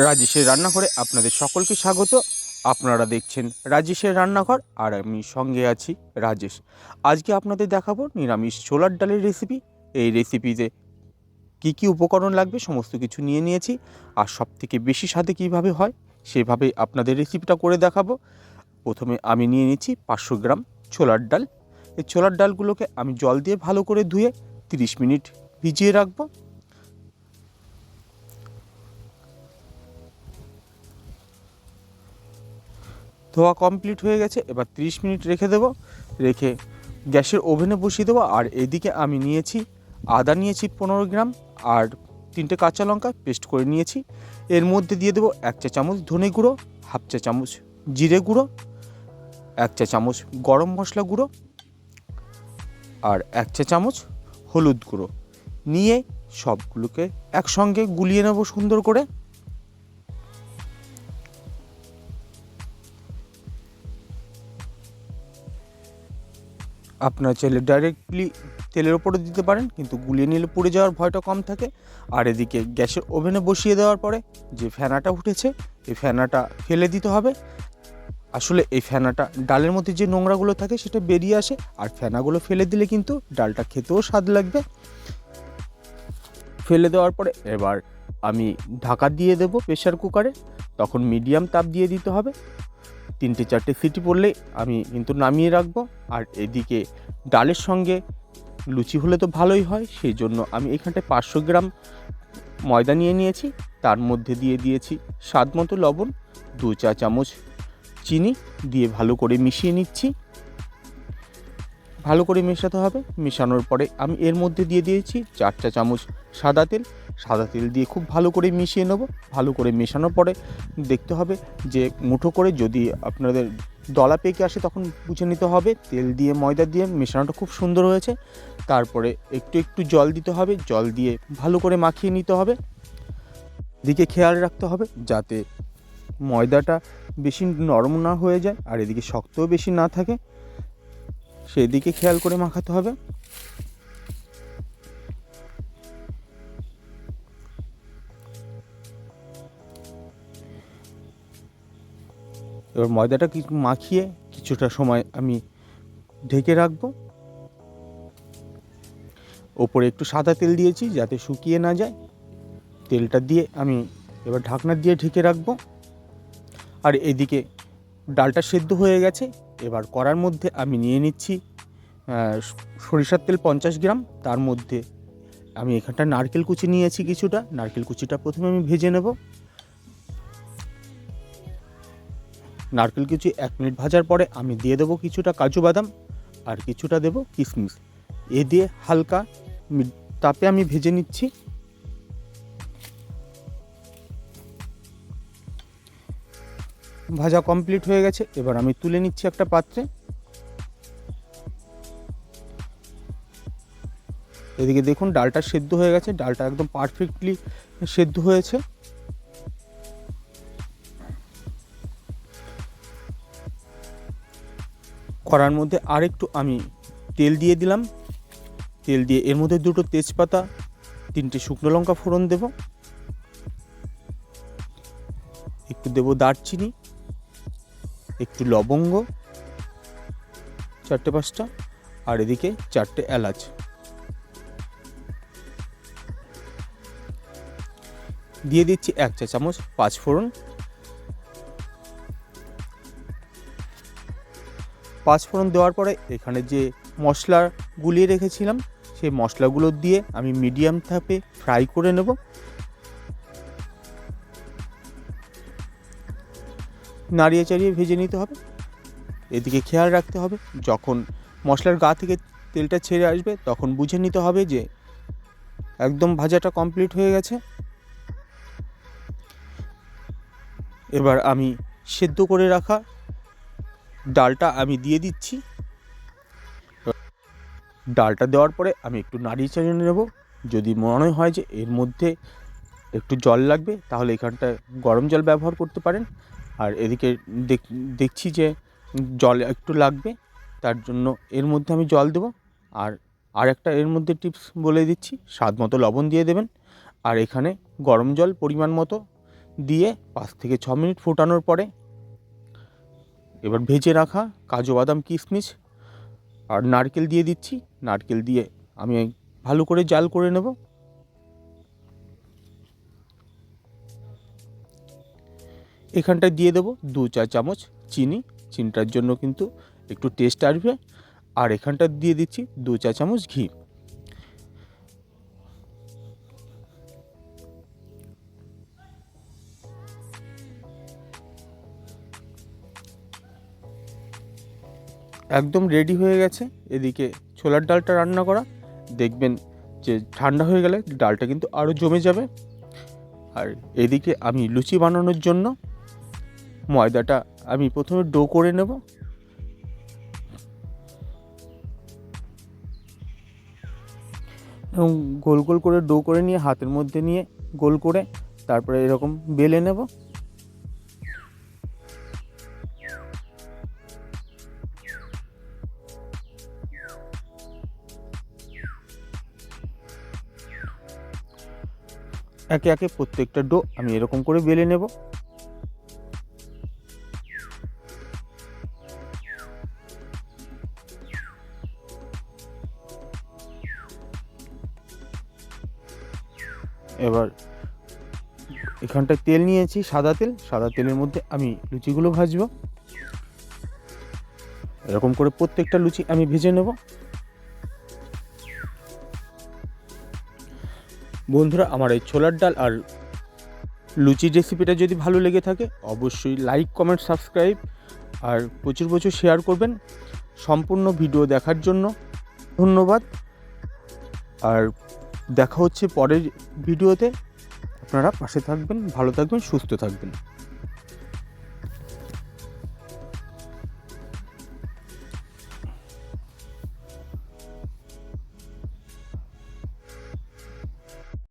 রাজেশের রান্নাঘরে আপনাদের সকলকে স্বাগত। আপনারা দেখছেন রাজেশের রান্নাঘর, আর আমি সঙ্গে আছি রাজেশ। আজকে আপনাদের দেখাবো নিরামিষ ছোলার ডালের রেসিপি। এই রেসিপিতে কি কি উপকরণ লাগবে সমস্ত কিছু নিয়ে নিয়েছি, আর সবথেকে বেশি স্বাদে কীভাবে হয় সেভাবে আপনাদের রেসিপিটা করে দেখাবো। প্রথমে আমি নিয়ে নিচ্ছি 500 গ্রাম ছোলার ডাল। এই ছোলার ডালগুলোকে আমি জল দিয়ে ভালো করে ধুয়ে 30 মিনিট ভিজিয়ে রাখবো। ধোয়া কমপ্লিট হয়ে গেছে, এবার 30 মিনিট রেখে দেবো। রেখে গ্যাসের ওভেনে বসিয়ে দেবো। আর এদিকে আমি নিয়েছি আদা নিয়েছি 15 গ্রাম, আর 3টে কাঁচা লঙ্কা পেস্ট করে নিয়েছি। এর মধ্যে দিয়ে দেবো 1 চা চামচ ধনে গুঁড়ো, হাফ চা চামচ জিরে গুঁড়ো, 1 চা চামচ গরম মশলা গুঁড়ো, আর 1 চা চামচ হলুদ গুঁড়ো। নিয়ে সবগুলোকে একসঙ্গে গুলিয়ে নেব সুন্দর করে। আপনারা চাইলে ডাইরেক্টলি তেলের ওপরে দিতে পারেন, কিন্তু গুলিয়ে নিলে পুড়ে যাওয়ার ভয়টা কম থাকে। আর এদিকে গ্যাসের ওভেনে বসিয়ে দেওয়ার পরে যে ফেনাটা উঠেছে, এই ফেনাটা ফেলে দিতে হবে। আসলে এই ফেনাটা ডালের মধ্যে যে নোংরাগুলো থাকে সেটা বেরিয়ে আসে, আর ফেনাগুলো ফেলে দিলে কিন্তু ডালটা খেতেও স্বাদ লাগবে। ফেলে দেওয়ার পরে এবার আমি ঢাকা দিয়ে দেবো প্রেশার কুকারে। তখন মিডিয়াম তাপ দিয়ে দিতে হবে। 3-4টে সিটি পড়লেই আমি কিন্তু নামিয়ে রাখবো। আর এদিকে ডালের সঙ্গে লুচি হলে তো ভালোই হয়, সেই জন্য আমি এখানটায় 500 গ্রাম ময়দা নিয়ে নিয়েছি। তার মধ্যে দিয়ে দিয়েছি স্বাদ মতো লবণ, 2 চা চামচ চিনি দিয়ে ভালো করে মিশিয়ে নিচ্ছি। ভালো করে মেশাতে হবে। মেশানোর পরে আমি এর মধ্যে দিয়ে দিয়েছি 4 চা চামচ সাদা তেল। সাদা তেল দিয়ে খুব ভালো করে মিশিয়ে নেব। ভালো করে মেশানোর পরে দেখতে হবে যে মুঠো করে যদি আপনাদের দলা পেকে আসে তখন বুঝে নিতে হবে তেল দিয়ে ময়দা দিয়ে মেশানোটা খুব সুন্দর হয়েছে। তারপরে একটু একটু জল দিতে হবে, জল দিয়ে ভালো করে মাখিয়ে নিতে হবে। দিকে খেয়াল রাখতে হবে যাতে ময়দাটা বেশি নরম না হয়ে যায়, আর এদিকে শক্তও বেশি না থাকে, সেদিকে খেয়াল করে মাখাতে হবে। এবার ময়দাটা মাখিয়ে কিছুটা সময় আমি ঢেকে রাখবো। ওপরে একটু সাদা তেল দিয়েছি যাতে শুকিয়ে না যায়। তেলটা দিয়ে আমি এবার ঢাকনা দিয়ে ঢেকে রাখবো। আর এদিকে ডালটা সেদ্ধ হয়ে গেছে। এবার কড়ার মধ্যে আমি নিয়ে নিচ্ছি সরিষার তেল 50 গ্রাম। তার মধ্যে আমি এখানটা নারকেল কুচি নিয়েছি কিছুটা। নারকেল কুচিটা প্রথমে আমি ভেজে নেব। নারকেল কুচি 1 মিনিট ভাজার পরে আমি দিয়ে দেবো কিছুটা কাজু বাদাম, আর কিছুটা দেবো কিশমিশ। এ দিয়ে হালকা তাপে আমি ভেজে নিচ্ছি। ভাজা কমপ্লিট হয়ে গেছে, এবার আমি তুলে নিচ্ছি একটা পাত্রে। এদিকে দেখুন ডালটা সেদ্ধ হয়ে গেছে, ডালটা একদম পারফেক্টলি সেদ্ধ হয়েছে। কড়ার মধ্যে আরেকটু আমি তেল দিয়ে দিলাম। তেল দিয়ে এর মধ্যে 2টো তেজপাতা, 3টে শুকনো লঙ্কা ফোড়ন দেব। একটু দেব দারচিনি, একটু লবঙ্গ 4-5টা, আর এদিকে 4টে এলাচ। দিয়ে দিচ্ছি 1 চা চামচ 5 ফোড়ন। 5 ফোড়ন দেওয়ার পরে এখানে যে মশলা গুলিয়ে রেখেছিলাম সেই মশলাগুলো দিয়ে আমি মিডিয়াম তাপে ফ্রাই করে নেব। নাড়িয়ে চাড়িয়ে ভেজে নিতে হবে। এদিকে খেয়াল রাখতে হবে যখন মশলার গা থেকে তেলটা ছেড়ে আসবে তখন বুঝে নিতে হবে যে একদম ভাজাটা কমপ্লিট হয়ে গেছে। এবার আমি সেদ্ধ করে রাখা ডালটা আমি দিয়ে দিচ্ছি। ডালটা দেওয়ার পরে আমি একটু নাড়িয়ে চাড়িয়ে নেব। যদি মনে হয় যে এর মধ্যে একটু জল লাগবে তাহলে এখানটায় গরম জল ব্যবহার করতে পারেন। আর এদিকে দেখছি যে জল একটু লাগবে, তার জন্য এর মধ্যে আমি জল দেব। আর একটা এর মধ্যে টিপস বলে দিচ্ছি, স্বাদ মতো লবণ দিয়ে দেবেন। আর এখানে গরম জল পরিমাণ মতো দিয়ে 5 থেকে 6 মিনিট ফোটানোর পরে এবার ভেজে রাখা কাজু বাদাম কিশমিশ আর নারকেল দিয়ে দিচ্ছি। নারকেল দিয়ে আমি ভালো করে জাল করে নেব। এখানটায় দিয়ে দেবো 2 চা চামচ চিনি, চিনিটার জন্য কিন্তু একটু টেস্ট আসবে। আর এখানটা দিয়ে দিচ্ছি 2 চা চামচ ঘি। একদম রেডি হয়ে গেছে। এদিকে ছোলার ডালটা রান্না করা, দেখবেন যে ঠান্ডা হয়ে গেলে ডালটা কিন্তু আরও জমে যাবে। আর এদিকে আমি লুচি বানানোর জন্য ময়দাটা আমি প্রথমে ডো করে নেব। এবং গোল গোল করে ডো করে নিয়ে হাতের মধ্যে নিয়ে গোল করে তারপরে এরকম বেলে নেব। একে একে প্রত্যেকটা ডো আমি এরকম করে বেলে নেব। এবার এখানটায় তেল নিয়েছি, সাদা তেল। সাদা তেলের মধ্যে আমি লুচিগুলো ভাজবো। এরকম করে প্রত্যেকটা লুচি আমি ভেজে নেব। বন্ধুরা, আমার এই ছোলার ডাল আর লুচির রেসিপিটা যদি ভালো লেগে থাকে অবশ্যই লাইক, কমেন্ট, সাবস্ক্রাইব আর প্রচুর প্রচুর শেয়ার করবেন। সম্পূর্ণ ভিডিও দেখার জন্য ধন্যবাদ। আর দেখা হচ্ছে পরের ভিডিওতে। আপনারা পাশে থাকবেন, ভালো থাকবেন, সুস্থ থাকবেন।